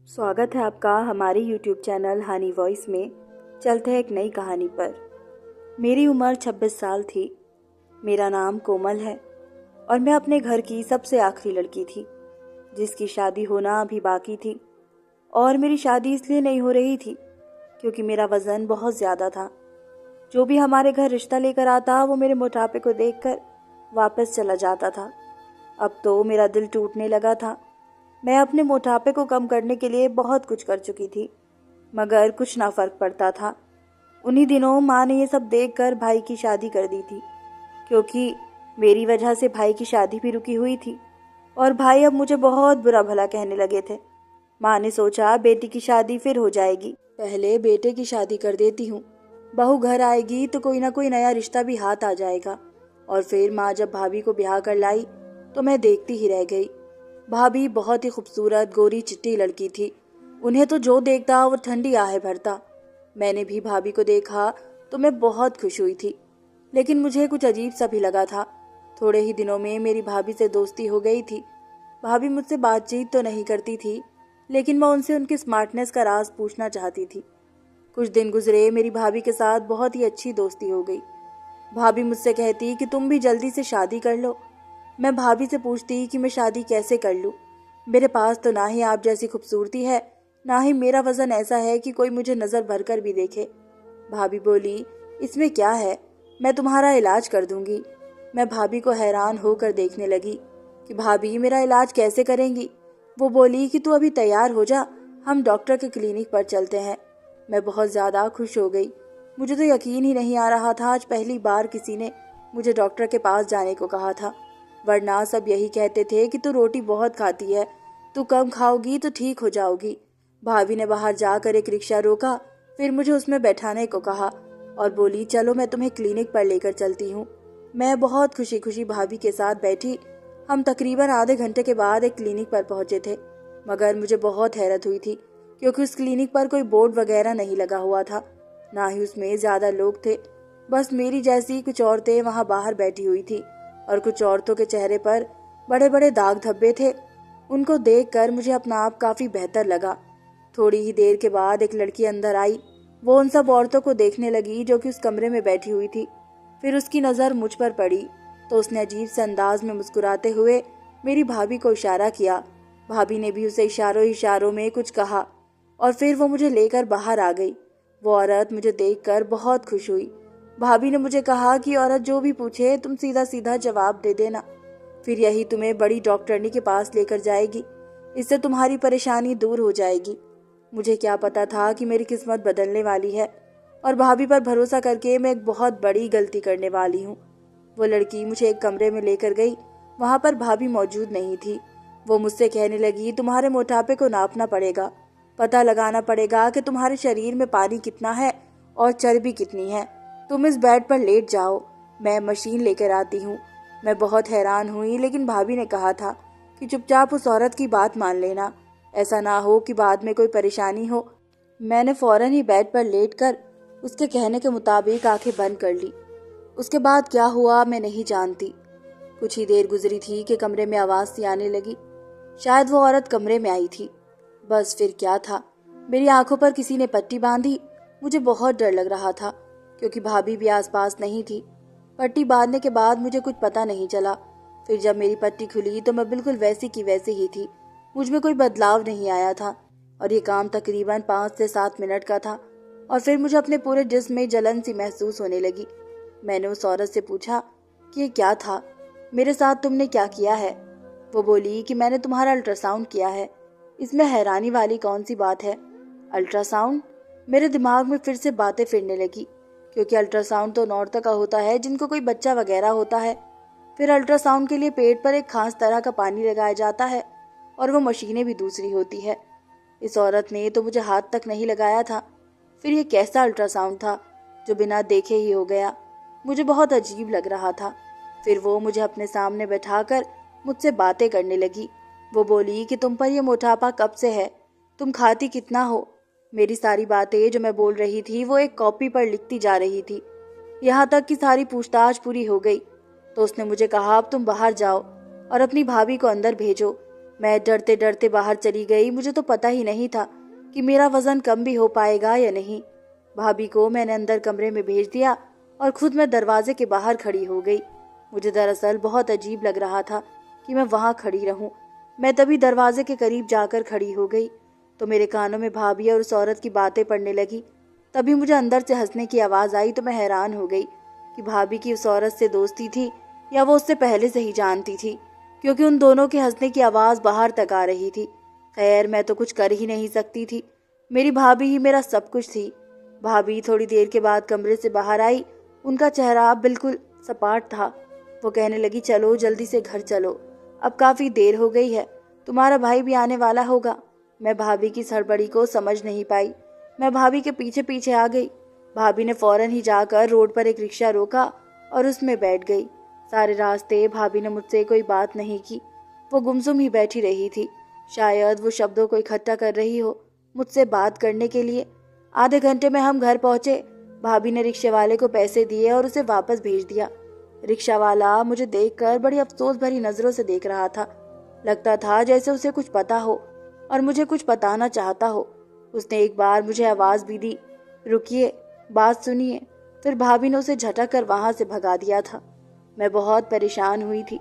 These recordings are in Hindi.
स्वागत है आपका हमारे YouTube चैनल हनी वॉइस में। चलते हैं एक नई कहानी पर। मेरी उम्र 26 साल थी। मेरा नाम कोमल है और मैं अपने घर की सबसे आखिरी लड़की थी जिसकी शादी होना अभी बाकी थी। और मेरी शादी इसलिए नहीं हो रही थी क्योंकि मेरा वज़न बहुत ज़्यादा था। जो भी हमारे घर रिश्ता लेकर आता वो मेरे मोटापे को देखकर वापस चला जाता था। अब तो मेरा दिल टूटने लगा था। मैं अपने मोटापे को कम करने के लिए बहुत कुछ कर चुकी थी मगर कुछ ना फर्क पड़ता था। उन्हीं दिनों माँ ने ये सब देखकर भाई की शादी कर दी थी क्योंकि मेरी वजह से भाई की शादी भी रुकी हुई थी और भाई अब मुझे बहुत बुरा भला कहने लगे थे। माँ ने सोचा बेटी की शादी फिर हो जाएगी, पहले बेटे की शादी कर देती हूँ। बहू घर आएगी तो कोई ना कोई नया रिश्ता भी हाथ आ जाएगा। और फिर माँ जब भाभी को ब्याह कर लाई तो मैं देखती ही रह गई। भाभी बहुत ही खूबसूरत गोरी चिट्टी लड़की थी। उन्हें तो जो देखता वो ठंडी आहें भरता। मैंने भी भाभी को देखा तो मैं बहुत खुश हुई थी, लेकिन मुझे कुछ अजीब सा भी लगा था। थोड़े ही दिनों में मेरी भाभी से दोस्ती हो गई थी। भाभी मुझसे बातचीत तो नहीं करती थी, लेकिन मैं उनसे उनकी स्मार्टनेस का राज पूछना चाहती थी। कुछ दिन गुजरे, मेरी भाभी के साथ बहुत ही अच्छी दोस्ती हो गई। भाभी मुझसे कहती कि तुम भी जल्दी से शादी कर लो। मैं भाभी से पूछती कि मैं शादी कैसे कर लूँ। मेरे पास तो ना ही आप जैसी खूबसूरती है, ना ही मेरा वजन ऐसा है कि कोई मुझे नज़र भर कर भी देखे। भाभी बोली, इसमें क्या है, मैं तुम्हारा इलाज कर दूंगी। मैं भाभी को हैरान होकर देखने लगी कि भाभी मेरा इलाज कैसे करेंगी। वो बोली कि तू अभी तैयार हो जा, हम डॉक्टर के क्लिनिक पर चलते हैं। मैं बहुत ज़्यादा खुश हो गई। मुझे तो यकीन ही नहीं आ रहा था आज पहली बार किसी ने मुझे डॉक्टर के पास जाने को कहा था। वरना सब यही कहते थे कि तू रोटी बहुत खाती है, तू कम खाओगी तो ठीक हो जाओगी। भाभी ने बाहर जाकर एक रिक्शा रोका, फिर मुझे उसमें बैठाने को कहा और बोली, चलो मैं तुम्हें क्लिनिक पर लेकर चलती हूँ। मैं बहुत खुशी खुशी भाभी के साथ बैठी। हम तकरीबन आधे घंटे के बाद एक क्लिनिक पर पहुंचे थे, मगर मुझे बहुत हैरत हुई थी क्योंकि उस क्लिनिक पर कोई बोर्ड वगैरह नहीं लगा हुआ था, ना ही उसमें ज़्यादा लोग थे। बस मेरी जैसी कुछ औरतें वहाँ बाहर बैठी हुई थी और कुछ औरतों के चेहरे पर बड़े बड़े दाग धब्बे थे। उनको देखकर मुझे अपना आप काफ़ी बेहतर लगा। थोड़ी ही देर के बाद एक लड़की अंदर आई। वो उन सब औरतों को देखने लगी जो कि उस कमरे में बैठी हुई थी। फिर उसकी नज़र मुझ पर पड़ी तो उसने अजीब से अंदाज में मुस्कुराते हुए मेरी भाभी को इशारा किया। भाभी ने भी उसे इशारों इशारों में कुछ कहा और फिर वो मुझे लेकर बाहर आ गई। वो औरत मुझे देखकर बहुत खुश हुई। भाभी ने मुझे कहा कि औरत जो भी पूछे तुम सीधा सीधा जवाब दे देना, फिर यही तुम्हें बड़ी डॉक्टरनी के पास लेकर जाएगी। इससे तुम्हारी परेशानी दूर हो जाएगी। मुझे क्या पता था कि मेरी किस्मत बदलने वाली है और भाभी पर भरोसा करके मैं एक बहुत बड़ी गलती करने वाली हूँ। वो लड़की मुझे एक कमरे में लेकर गई। वहाँ पर भाभी मौजूद नहीं थी। वो मुझसे कहने लगी, तुम्हारे मोटापे को नापना पड़ेगा, पता लगाना पड़ेगा कि तुम्हारे शरीर में पानी कितना है और चर्बी कितनी है। तुम इस बेड पर लेट जाओ, मैं मशीन लेकर आती हूँ। मैं बहुत हैरान हुई, लेकिन भाभी ने कहा था कि चुपचाप उस औरत की बात मान लेना, ऐसा ना हो कि बाद में कोई परेशानी हो। मैंने फौरन ही बेड पर लेटकर उसके कहने के मुताबिक आंखें बंद कर ली। उसके बाद क्या हुआ मैं नहीं जानती। कुछ ही देर गुजरी थी कि कमरे में आवाज़ सी आने लगी। शायद वो औरत कमरे में आई थी। बस फिर क्या था, मेरी आंखों पर किसी ने पट्टी बांधी। मुझे बहुत डर लग रहा था क्योंकि भाभी भी आसपास नहीं थी। पट्टी बांधने के बाद मुझे कुछ पता नहीं चला। फिर जब मेरी पट्टी खुली तो मैं बिल्कुल वैसी की वैसी ही थी। मुझ में कोई बदलाव नहीं आया था और ये काम तकरीबन 5 से 7 मिनट का था। और फिर मुझे अपने पूरे जिस्म में जलन सी महसूस होने लगी। मैंने उस औरत से पूछा कि ये क्या था, मेरे साथ तुमने क्या किया है। वो बोली कि मैंने तुम्हारा अल्ट्रासाउंड किया है। इसमें हैरानी वाली कौन सी बात है। अल्ट्रासाउंड? मेरे दिमाग में फिर से बातें फिरने लगी क्योंकि अल्ट्रासाउंड तो उन औरतों का होता है जिनको कोई बच्चा वगैरह होता है। फिर अल्ट्रासाउंड के लिए पेट पर एक खास तरह का पानी लगाया जाता है और वो मशीनें भी दूसरी होती है। इस औरत ने तो मुझे हाथ तक नहीं लगाया था। फिर ये कैसा अल्ट्रासाउंड था जो बिना देखे ही हो गया। मुझे बहुत अजीब लग रहा था। फिर वो मुझे अपने सामने बैठाकर मुझसे बातें करने लगी। वो बोली कि तुम पर यह मोटापा कब से है, तुम खाती कितना हो। मेरी सारी बातें जो मैं बोल रही थी वो एक कॉपी पर लिखती जा रही थी। यहाँ तक कि सारी पूछताछ पूरी हो गई तो उसने मुझे कहा, अब तुम बाहर जाओ और अपनी भाभी को अंदर भेजो। मैं डरते डरते बाहर चली गई। मुझे तो पता ही नहीं था कि मेरा वजन कम भी हो पाएगा या नहीं। भाभी को मैंने अंदर कमरे में भेज दिया और खुद मैं दरवाजे के बाहर खड़ी हो गई। मुझे दरअसल बहुत अजीब लग रहा था कि मैं वहां खड़ी रहूं। मैं तभी दरवाजे के करीब जाकर खड़ी हो गई तो मेरे कानों में भाभी और उस औरत की बातें पड़ने लगी। तभी मुझे अंदर से हंसने की आवाज आई तो मैं हैरान हो गई कि भाभी की उस औरत से दोस्ती थी या वो उससे पहले से ही जानती थी, क्योंकि उन दोनों के हंसने की आवाज बाहर तक आ रही थी। खैर, मैं तो कुछ कर ही नहीं सकती थी। मेरी भाभी ही मेरा सब कुछ थी। भाभी थोड़ी देर के बाद कमरे से बाहर आई। उनका चेहरा बिल्कुल सपाट था। वो कहने लगी, चलो जल्दी से घर चलो, अब काफी देर हो गई है, तुम्हारा भाई भी आने वाला होगा। मैं भाभी की हड़बड़ी को समझ नहीं पाई। मैं भाभी के पीछे पीछे आ गई। भाभी ने फौरन ही जाकर रोड पर एक रिक्शा रोका और उसमें बैठ गई। सारे रास्ते भाभी ने मुझसे कोई बात नहीं की। वो गुमसुम ही बैठी रही थी। शायद वो शब्दों को इकट्ठा कर रही हो मुझसे बात करने के लिए। आधे घंटे में हम घर पहुंचे। भाभी ने रिक्शे वाले को पैसे दिए और उसे वापस भेज दिया। रिक्शा वाला मुझे देखकर बड़ी अफसोस भरी नजरों से देख रहा था। लगता था जैसे उसे कुछ पता हो और मुझे कुछ बताना चाहता हो। उसने एक बार मुझे आवाज भी दी, रुकिए, बात सुनिए। फिर भाभी ने उसे झटक कर वहां से भगा दिया था। मैं बहुत परेशान हुई थी।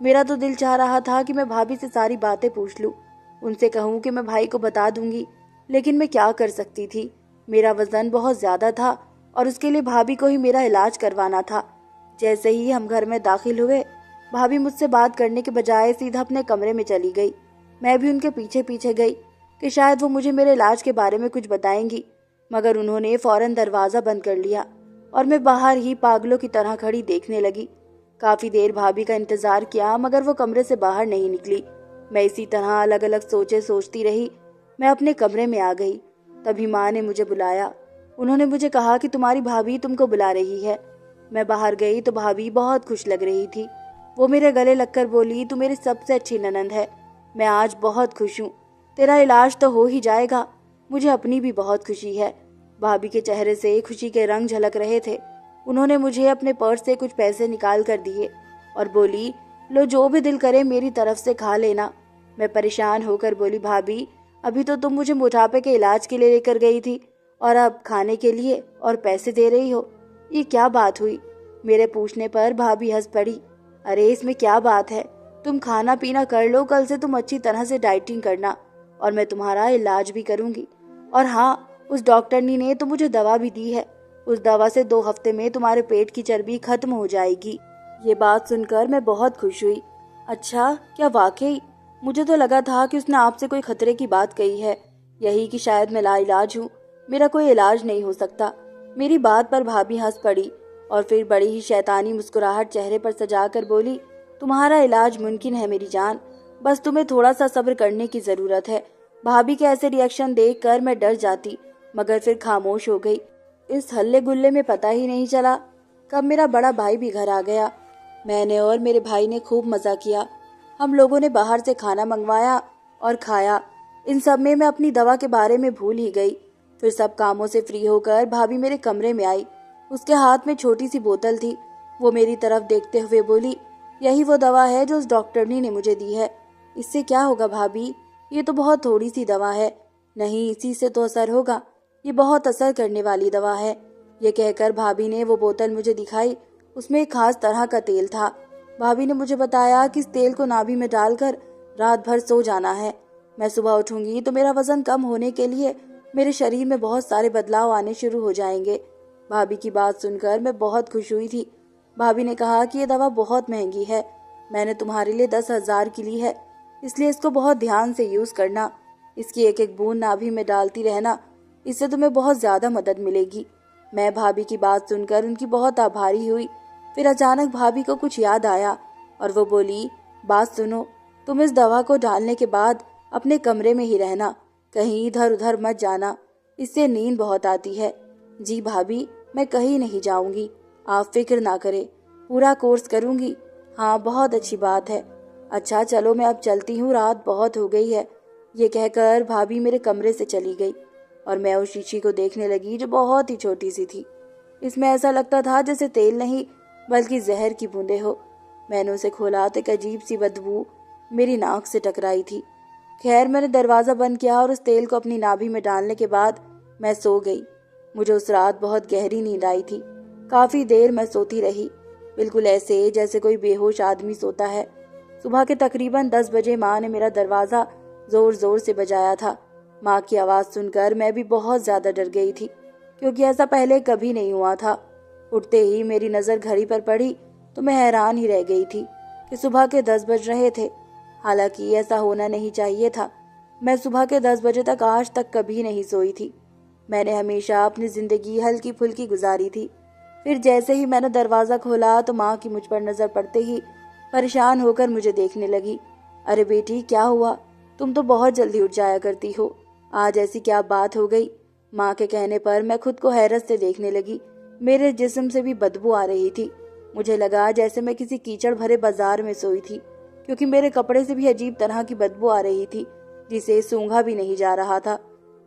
मेरा तो दिल चाह रहा था कि मैं भाभी से सारी बातें पूछ लूं, उनसे कहूं कि मैं भाई को बता दूंगी, लेकिन मैं क्या कर सकती थी। मेरा वजन बहुत ज्यादा था और उसके लिए भाभी को ही मेरा इलाज करवाना था। जैसे ही हम घर में दाखिल हुए, भाभी मुझसे बात करने के बजाय सीधा अपने कमरे में चली गई। मैं भी उनके पीछे पीछे गई कि शायद वो मुझे मेरे इलाज के बारे में कुछ बताएंगी, मगर उन्होंने फौरन दरवाजा बंद कर लिया और मैं बाहर ही पागलों की तरह खड़ी देखने लगी। काफी देर भाभी का इंतजार किया, मगर वो कमरे से बाहर नहीं निकली। मैं इसी तरह अलग अलग सोचे सोचती रही। मैं अपने कमरे में आ गई। तभी माँ ने मुझे बुलाया। उन्होंने मुझे कहा कि तुम्हारी भाभी तुमको बुला रही है। मैं बाहर गई तो भाभी बहुत खुश लग रही थी। वो मेरे गले लगकर बोली, तू मेरी सबसे अच्छी ननंद है, मैं आज बहुत खुश हूँ, तेरा इलाज तो हो ही जाएगा। मुझे अपनी भी बहुत खुशी है। भाभी के चेहरे से खुशी के रंग झलक रहे थे। उन्होंने मुझे अपने पर्स से कुछ पैसे निकाल कर दिए और बोली, लो जो भी दिल करे मेरी तरफ से खा लेना। मैं परेशान होकर बोली, भाभी अभी तो तुम मुझे मोटापे के इलाज के लिए लेकर गई थी और अब खाने के लिए और पैसे दे रही हो, ये क्या बात हुई? मेरे पूछने पर भाभी हंस पड़ी। अरे इसमें क्या बात है, तुम खाना पीना कर लो, कल से तुम अच्छी तरह से डाइटिंग करना और मैं तुम्हारा इलाज भी करूंगी। और हाँ, उस डॉक्टरनी ने तो मुझे दवा भी दी है, उस दवा से 2 हफ्ते में तुम्हारे पेट की चर्बी खत्म हो जाएगी। ये बात सुनकर मैं बहुत खुश हुई। अच्छा, क्या वाकई? मुझे तो लगा था कि उसने आपसे कोई खतरे की बात कही है, यही कि शायद मैं लाइलाज हूँ, मेरा कोई इलाज नहीं हो सकता। मेरी बात पर भाभी हंस पड़ी और फिर बड़ी ही शैतानी मुस्कुराहट चेहरे पर सजाकर बोली, तुम्हारा इलाज मुमकिन है मेरी जान, बस तुम्हें थोड़ा सा सब्र करने की जरूरत है। भाभी के ऐसे रिएक्शन देखकर मैं डर जाती, मगर फिर खामोश हो गई। इस हल्ले गुल्ले में पता ही नहीं चला कब मेरा बड़ा भाई भी घर आ गया। मैंने और मेरे भाई ने खूब मजा किया। हम लोगों ने बाहर से खाना मंगवाया और खाया। इन सब में मैं अपनी दवा के बारे में भूल ही गई। फिर सब कामों से फ्री होकर भाभी मेरे कमरे में आई। उसके हाथ में छोटी सी बोतल थी। वो मेरी तरफ देखते हुए बोली, यही वो दवा है जो उस डॉक्टरनी ने मुझे दी है। इससे क्या होगा भाभी, ये तो बहुत थोड़ी सी दवा है। नहीं, इसी से तो असर होगा, ये बहुत असर करने वाली दवा है। ये कहकर भाभी ने वो बोतल मुझे दिखाई। उसमें एक खास तरह का तेल था। भाभी ने मुझे बताया कि इस तेल को नाभि में डालकर रात भर सो जाना है। मैं सुबह उठूंगी तो मेरा वजन कम होने के लिए मेरे शरीर में बहुत सारे बदलाव आने शुरू हो जाएंगे। भाभी की बात सुनकर मैं बहुत खुश हुई थी। भाभी ने कहा कि ये दवा बहुत महंगी है, मैंने तुम्हारे लिए 10,000 की ली है, इसलिए इसको बहुत ध्यान से यूज करना। इसकी एक एक बूंद नाभि में डालती रहना, इससे तुम्हें बहुत ज्यादा मदद मिलेगी। मैं भाभी की बात सुनकर उनकी बहुत आभारी हुई। फिर अचानक भाभी को कुछ याद आया और वो बोली, बात सुनो, तुम इस दवा को डालने के बाद अपने कमरे में ही रहना, कहीं इधर उधर मत जाना, इससे नींद बहुत आती है। जी भाभी, मैं कहीं नहीं जाऊंगी, आप फिक्र ना करें, पूरा कोर्स करूंगी। हाँ, बहुत अच्छी बात है। अच्छा चलो मैं अब चलती हूँ, रात बहुत हो गई है। ये कहकर भाभी मेरे कमरे से चली गई और मैं उस शीशी को देखने लगी जो बहुत ही छोटी सी थी। इसमें ऐसा लगता था जैसे तेल नहीं बल्कि जहर की बूंदें हो। मैंने उसे खोला तो एक अजीब सी बदबू मेरी नाक से टकराई थी। खैर, मैंने दरवाज़ा बंद किया और उस तेल को अपनी नाभि में डालने के बाद मैं सो गई। मुझे उस रात बहुत गहरी नींद आई थी। काफ़ी देर मैं सोती रही, बिल्कुल ऐसे जैसे कोई बेहोश आदमी सोता है। सुबह के तकरीबन 10 बजे माँ ने मेरा दरवाज़ा ज़ोर ज़ोर से बजाया था। माँ की आवाज़ सुनकर मैं भी बहुत ज़्यादा डर गई थी, क्योंकि ऐसा पहले कभी नहीं हुआ था। उठते ही मेरी नज़र घड़ी पर पड़ी तो मैं हैरान ही रह गई थी कि सुबह के 10 बज रहे थे। हालांकि ऐसा होना नहीं चाहिए था। मैं सुबह के 10 बजे तक आज तक कभी नहीं सोई थी। मैंने हमेशा अपनी ज़िंदगी हल्की फुल्की गुजारी थी। फिर जैसे ही मैंने दरवाज़ा खोला तो माँ की मुझ पर नज़र पड़ते ही परेशान होकर मुझे देखने लगी। अरे बेटी, क्या हुआ? तुम तो बहुत जल्दी उठ जाया करती हो, आज ऐसी क्या बात हो गई? माँ के कहने पर मैं खुद को हैरत से देखने लगी। मेरे जिस्म से भी बदबू आ रही थी। मुझे लगा जैसे मैं किसी कीचड़ भरे बाजार में सोई थी, क्योंकि मेरे कपड़े से भी अजीब तरह की बदबू आ रही थी, जिसे सूंघा भी नहीं जा रहा था।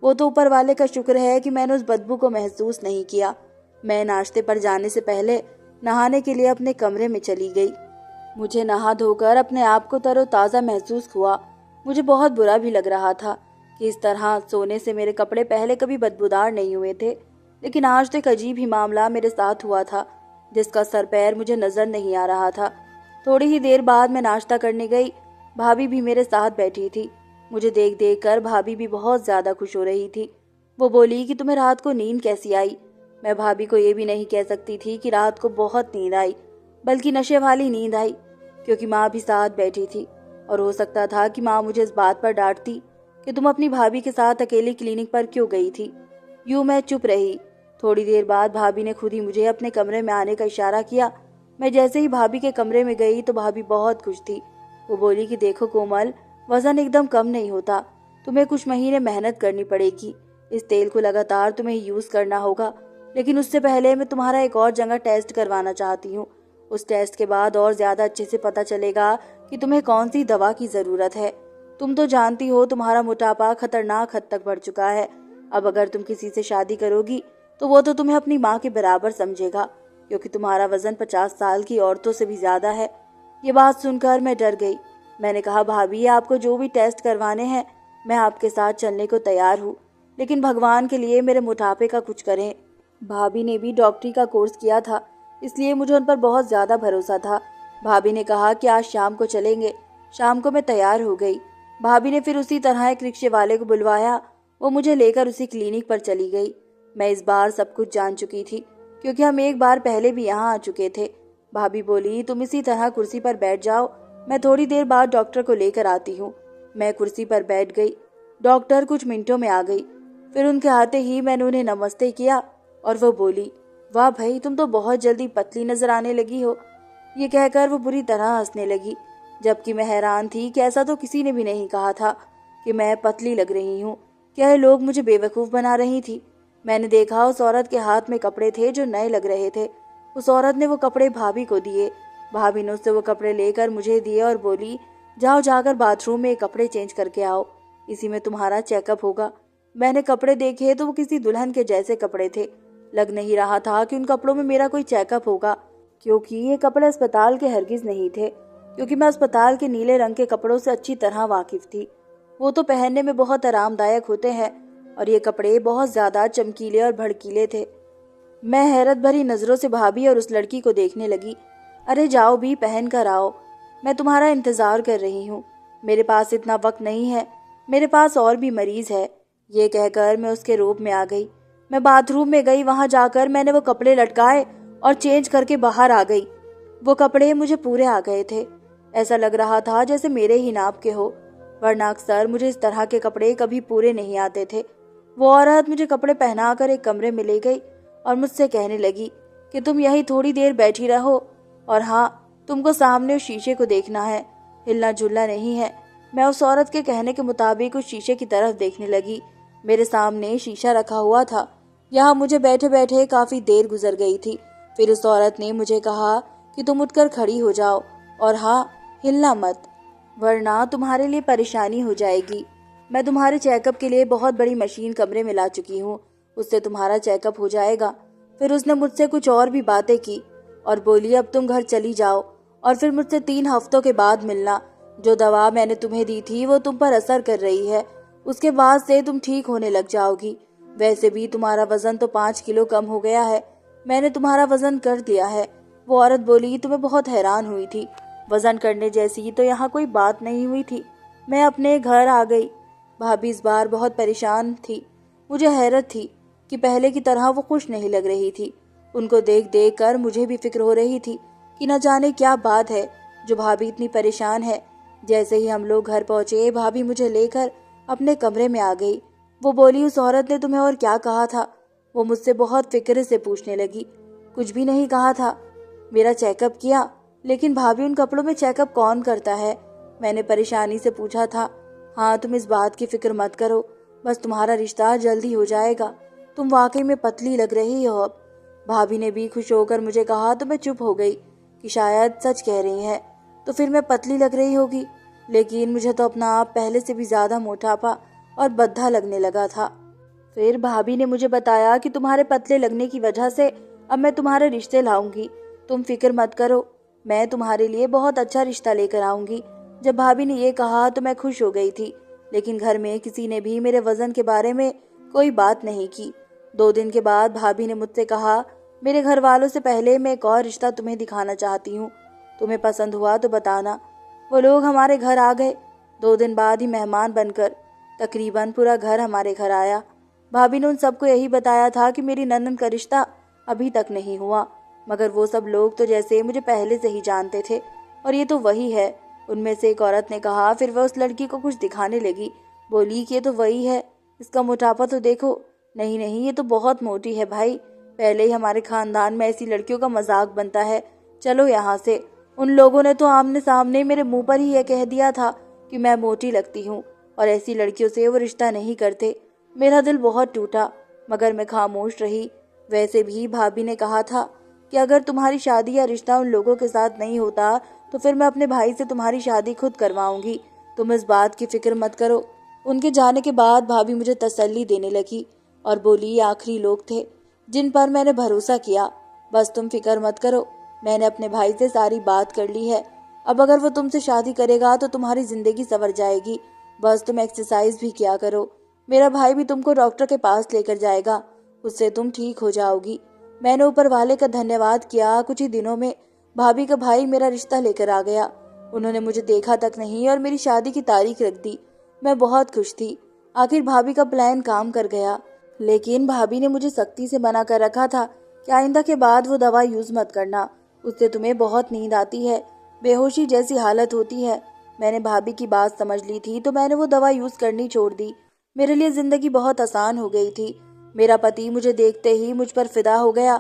वो तो ऊपर वाले का शुक्र है कि मैंने उस बदबू को महसूस नहीं किया। मैं नाश्ते पर जाने से पहले नहाने के लिए अपने कमरे में चली गई। मुझे नहा धोकर अपने आप को तरोताज़ा महसूस हुआ। मुझे बहुत बुरा भी लग रहा था कि इस तरह सोने से मेरे कपड़े पहले कभी बदबूदार नहीं हुए थे, लेकिन आज तो एक अजीब ही मामला मेरे साथ हुआ था, जिसका सर पैर मुझे नजर नहीं आ रहा था। थोड़ी ही देर बाद मैं नाश्ता करने गई। भाभी भी मेरे साथ बैठी थी। मुझे देख देख कर भाभी भी बहुत ज्यादा खुश हो रही थी। वो बोली कि तुम्हें रात को नींद कैसी आई? मैं भाभी को ये भी नहीं कह सकती थी कि रात को बहुत नींद आई, बल्कि नशे वाली नींद आई, क्योंकि माँ भी साथ बैठी थी और हो सकता था कि माँ मुझे इस बात पर डांटती कि तुम अपनी भाभी के साथ अकेली क्लिनिक पर क्यों गई थी। यूं मैं चुप रही। थोड़ी देर बाद भाभी ने खुद ही मुझे अपने कमरे में आने का इशारा किया। मैं जैसे ही भाभी के कमरे में गई तो भाभी बहुत खुश थी। वो बोली कि देखो कोमल, वजन एकदम कम नहीं होता, तुम्हें कुछ महीने मेहनत करनी पड़ेगी। इस तेल को लगातार तुम्हें यूज करना होगा, लेकिन उससे पहले मैं तुम्हारा एक और जगह टेस्ट करवाना चाहती हूँ। उस टेस्ट के बाद और ज्यादा अच्छे से पता चलेगा कि तुम्हें कौन सी दवा की जरूरत है। तुम तो जानती हो तुम्हारा मोटापा खतरनाक हद तक बढ़ चुका है। अब अगर तुम किसी से शादी करोगी तो वो तो तुम्हें अपनी माँ के बराबर समझेगा, क्योंकि तुम्हारा वजन 50 साल की औरतों से भी ज्यादा है। ये बात सुनकर मैं डर गई। मैंने कहा, भाभी आपको जो भी टेस्ट करवाने हैं मैं आपके साथ चलने को तैयार हूँ, लेकिन भगवान के लिए मेरे मोटापे का कुछ करें। भाभी ने भी डॉक्टरी का कोर्स किया था, इसलिए मुझे उन पर बहुत ज्यादा भरोसा था। भाभी ने कहा कि आज शाम को चलेंगे। शाम को मैं तैयार हो गई। भाभी ने फिर उसी तरह एक रिक्शे वाले को बुलवाया। वो मुझे लेकर उसी क्लिनिक पर चली गई। मैं इस बार सब कुछ जान चुकी थी, क्योंकि हम एक बार पहले भी यहाँ आ चुके थे। भाभी बोली, तुम इसी तरह कुर्सी पर बैठ जाओ, मैं थोड़ी देर बाद डॉक्टर को लेकर आती हूँ। मैं कुर्सी पर बैठ गई। डॉक्टर कुछ मिनटों में आ गई। फिर उनके आते ही मैंने उन्हें नमस्ते किया और वो बोली, वाह भाई, तुम तो बहुत जल्दी पतली नजर आने लगी हो। ये कहकर वो बुरी तरह हंसने लगी, जबकि मैं हैरान थी कि ऐसा तो किसी ने भी नहीं कहा था कि मैं पतली लग रही हूँ। क्या ये लोग मुझे बेवकूफ़ बना रही थी? मैंने देखा उस औरत के हाथ में कपड़े थे जो नए लग रहे थे। उस औरत ने वो कपड़े भाभी को दिए। भाभी ने उससे वो कपड़े लेकर मुझे दिए और बोली, जाओ जाकर बाथरूम में कपड़े चेंज करके आओ, इसी में तुम्हारा चेकअप होगा। मैंने कपड़े देखे तो वो किसी दुल्हन के जैसे कपड़े थे। लग नहीं रहा था कि उन कपड़ों में मेरा कोई चेकअप होगा, क्योंकि ये कपड़े अस्पताल के हरगिज नहीं थे, क्योंकि मैं अस्पताल के नीले रंग के कपड़ों से अच्छी तरह वाकिफ थी। वो तो पहनने में बहुत आरामदायक होते हैं और ये कपड़े बहुत ज्यादा चमकीले और भड़कीले थे। मैं हैरत भरी नजरों से भाभी और उस लड़की को देखने लगी। अरे जाओ भी, पहन कर आओ, मैं तुम्हारा इंतजार कर रही हूँ। मेरे पास इतना वक्त नहीं है, मेरे पास और भी मरीज है। ये कहकर मैं उसके रूप में आ गई। मैं बाथरूम में गई। वहां जाकर मैंने वो कपड़े लटकाए और चेंज करके बाहर आ गई। वो कपड़े मुझे पूरे आ गए थे। ऐसा लग रहा था जैसे मेरे ही नाप के हो, वरना अक्सर मुझे इस तरह के कपड़े कभी पूरे नहीं आते थे। वो औरत मुझे कपड़े पहनाकर एक कमरे में ले गई और मुझसे कहने लगी कि तुम यहीं थोड़ी देर बैठी रहो, और हाँ, तुमको सामने उस शीशे को देखना है, हिलना जुलना नहीं है। मैं उस औरत के कहने के मुताबिक उस शीशे की तरफ देखने लगी। मेरे सामने शीशा रखा हुआ था। यहाँ मुझे बैठे बैठे काफी देर गुजर गई थी। फिर उस औरत ने मुझे कहा कि तुम उठकर खड़ी हो जाओ, और हाँ, हिलना मत, वरना तुम्हारे लिए परेशानी हो जाएगी। मैं तुम्हारे चेकअप के लिए बहुत बड़ी मशीन कमरे में ला चुकी हूँ, उससे तुम्हारा चेकअप हो जाएगा। फिर उसने मुझसे कुछ और भी बातें की और बोली, अब तुम घर चली जाओ और फिर मुझसे 3 हफ्तों के बाद मिलना। जो दवा मैंने तुम्हें दी थी वो तुम पर असर कर रही है, उसके बाद से तुम ठीक होने लग जाओगी। वैसे भी तुम्हारा वजन तो 5 किलो कम हो गया है, मैंने तुम्हारा वजन कर दिया है। वो औरत बोली, तुम्हें बहुत हैरान हुई थी, वजन करने जैसी तो यहाँ कोई बात नहीं हुई थी। मैं अपने घर आ गई। भाभी इस बार बहुत परेशान थी। मुझे हैरत थी कि पहले की तरह वो खुश नहीं लग रही थी। उनको देख देख कर मुझे भी फिक्र हो रही थी कि न जाने क्या बात है जो भाभी इतनी परेशान है। जैसे ही हम लोग घर पहुंचे, भाभी मुझे लेकर अपने कमरे में आ गई। वो बोली, उस औरत ने तुम्हें और क्या कहा था? वो मुझसे बहुत फिक्र से पूछने लगी। कुछ भी नहीं कहा था, मेरा चेकअप किया। लेकिन भाभी, उन कपड़ों में चेकअप कौन करता है? मैंने परेशानी से पूछा था। हाँ, तुम इस बात की फिक्र मत करो, बस तुम्हारा रिश्ता जल्दी हो जाएगा। तुम वाकई में पतली लग रही हो अब। भाभी ने भी खुश होकर मुझे कहा तो मैं चुप हो गई कि शायद सच कह रही है, तो फिर मैं पतली लग रही होगी। लेकिन मुझे तो अपना आप पहले से भी ज्यादा मोटापा और बद्धा लगने लगा था। फिर भाभी ने मुझे बताया कि तुम्हारे पतले लगने की वजह से अब मैं तुम्हारे रिश्ते लाऊंगी। तुम फिक्र मत करो, मैं तुम्हारे लिए बहुत अच्छा रिश्ता लेकर आऊंगी। जब भाभी ने ये कहा तो मैं खुश हो गई थी, लेकिन घर में किसी ने भी मेरे वजन के बारे में कोई बात नहीं की। 2 दिन के बाद भाभी ने मुझसे कहा, मेरे घर वालों से पहले मैं एक और रिश्ता तुम्हें दिखाना चाहती हूँ, तुम्हें पसंद हुआ तो बताना। वो लोग हमारे घर आ गए। 2 दिन बाद ही मेहमान बनकर तकरीबन पूरा घर हमारे घर आया। भाभी ने उन सबको यही बताया था कि मेरी ननद का रिश्ता अभी तक नहीं हुआ, मगर वो सब लोग तो जैसे मुझे पहले से ही जानते थे, और ये तो वही है। उनमें से एक औरत ने कहा। फिर वह उस लड़की को कुछ दिखाने लगी, बोली कि ये तो वही है, इसका मोटापा तो देखो। नहीं नहीं, ये तो बहुत मोटी है भाई, पहले ही हमारे खानदान में ऐसी लड़कियों का मजाक बनता है, चलो यहाँ से। उन लोगों ने तो आमने सामने मेरे मुंह पर ही यह कह दिया था कि मैं मोटी लगती हूँ और ऐसी लड़कियों से वो रिश्ता नहीं करते। मेरा दिल बहुत टूटा, मगर मैं खामोश रही। वैसे भी भाभी ने कहा था कि अगर तुम्हारी शादी या रिश्ता उन लोगों के साथ नहीं होता तो फिर मैं अपने भाई से तुम्हारी शादी खुद करवाऊंगी, तुम इस बात की फिक्र मत करो। उनके जाने के बाद भाभी मुझे तसल्ली देने लगी और बोली, ये आखिरी लोग थे जिन पर मैंने भरोसा किया, बस तुम फिक्र मत करो, मैंने अपने भाई से सारी बात कर ली है। अब अगर वो तुमसे शादी करेगा तो तुम्हारी जिंदगी संवर जाएगी। बस तुम एक्सरसाइज भी किया करो, मेरा भाई भी तुमको डॉक्टर के पास लेकर जाएगा, उससे तुम ठीक हो जाओगी। मैंने ऊपर वाले का धन्यवाद किया। कुछ ही दिनों में भाभी का भाई मेरा रिश्ता लेकर आ गया। उन्होंने मुझे देखा तक नहीं और मेरी शादी की तारीख रख दी। मैं बहुत खुश थी, आखिर भाभी का प्लान काम कर गया। लेकिन भाभी ने मुझे सख्ती से मना कर रखा था कि आइंदा के बाद वो दवा यूज मत करना, उससे तुम्हें बहुत नींद आती है, बेहोशी जैसी हालत होती है। मैंने भाभी की बात समझ ली थी तो मैंने वो दवा यूज करनी छोड़ दी। मेरे लिए जिंदगी बहुत आसान हो गई थी। मेरा पति मुझे देखते ही मुझ पर फिदा हो गया।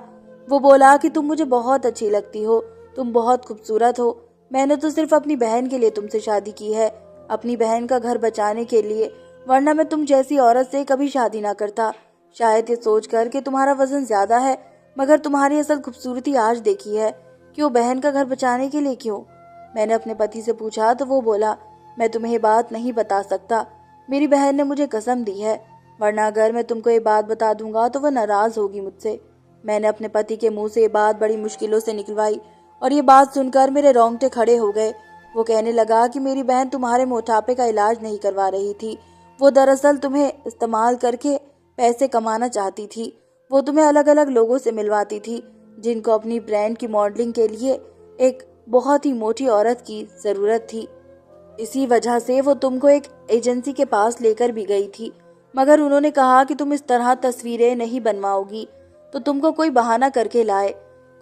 वो बोला कि तुम मुझे बहुत अच्छी लगती हो, तुम बहुत खूबसूरत हो। मैंने तो सिर्फ अपनी बहन के लिए तुमसे शादी की है, अपनी बहन का घर बचाने के लिए, वरना मैं तुम जैसी औरत से कभी शादी ना करता। शायद ये सोचकर कि तुम्हारा वजन ज्यादा है, मगर तुम्हारी असल खूबसूरती आज देखी है। क्यों? बहन का घर बचाने के लिए क्यों? मैंने अपने पति से पूछा तो वो बोला, मैं तुम्हें ये बात नहीं बता सकता, मेरी बहन ने मुझे कसम दी है, वरना अगर मैं तुमको ये बात बता दूंगा तो वह नाराज होगी मुझसे। मैंने अपने पति के मुंह से ये बात बड़ी मुश्किलों से निकलवाई और ये बात सुनकर मेरे रोंगटे खड़े हो गए। वो कहने लगा कि मेरी बहन तुम्हारे मोटापे का इलाज नहीं करवा रही थी, वो दरअसल तुम्हें इस्तेमाल करके पैसे कमाना चाहती थी। वो तुम्हें अलग अलग लोगों से मिलवाती थी जिनको अपनी ब्रांड की मॉडलिंग के लिए एक बहुत ही मोटी औरत की जरूरत थी। इसी वजह से वो तुमको एक एजेंसी के पास लेकर भी गई थी, मगर उन्होंने कहा कि तुम इस तरह तस्वीरें नहीं बनवाओगी, तो तुमको कोई बहाना करके लाए।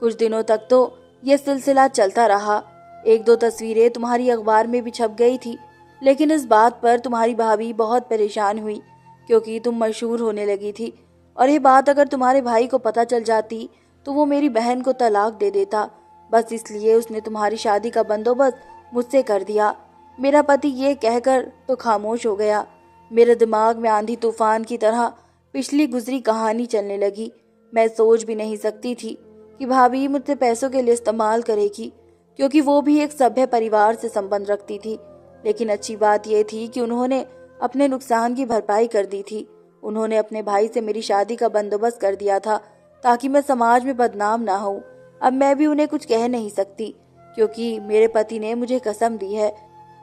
कुछ दिनों तक तो ये सिलसिला चलता रहा। 1-2 तस्वीरें तुम्हारी अखबार में भी छप गई थी, लेकिन इस बात पर तुम्हारी भाभी बहुत परेशान हुई क्योंकि तुम मशहूर होने लगी थी, और ये बात अगर तुम्हारे भाई को पता चल जाती तो वो मेरी बहन को तलाक दे देता। बस इसलिए उसने तुम्हारी शादी का बंदोबस्त मुझसे कर दिया। मेरा पति ये कहकर तो खामोश हो गया। मेरे दिमाग में आंधी तूफान की तरह पिछली गुजरी कहानी चलने लगी। मैं सोच भी नहीं सकती थी कि भाभी मुझसे पैसों के लिए इस्तेमाल करेगी, क्योंकि वो भी एक सभ्य परिवार से संबंध रखती थी। लेकिन अच्छी बात यह थी कि उन्होंने अपने नुकसान की भरपाई कर दी थी। उन्होंने अपने भाई से मेरी शादी का बंदोबस्त कर दिया था ताकि मैं समाज में बदनाम ना हूँ। अब मैं भी उन्हें कुछ कह नहीं सकती क्योंकि मेरे पति ने मुझे कसम दी है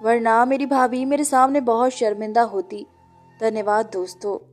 वरना मेरी भाभी मेरे सामने बहुत शर्मिंदा होती। धन्यवाद दोस्तों।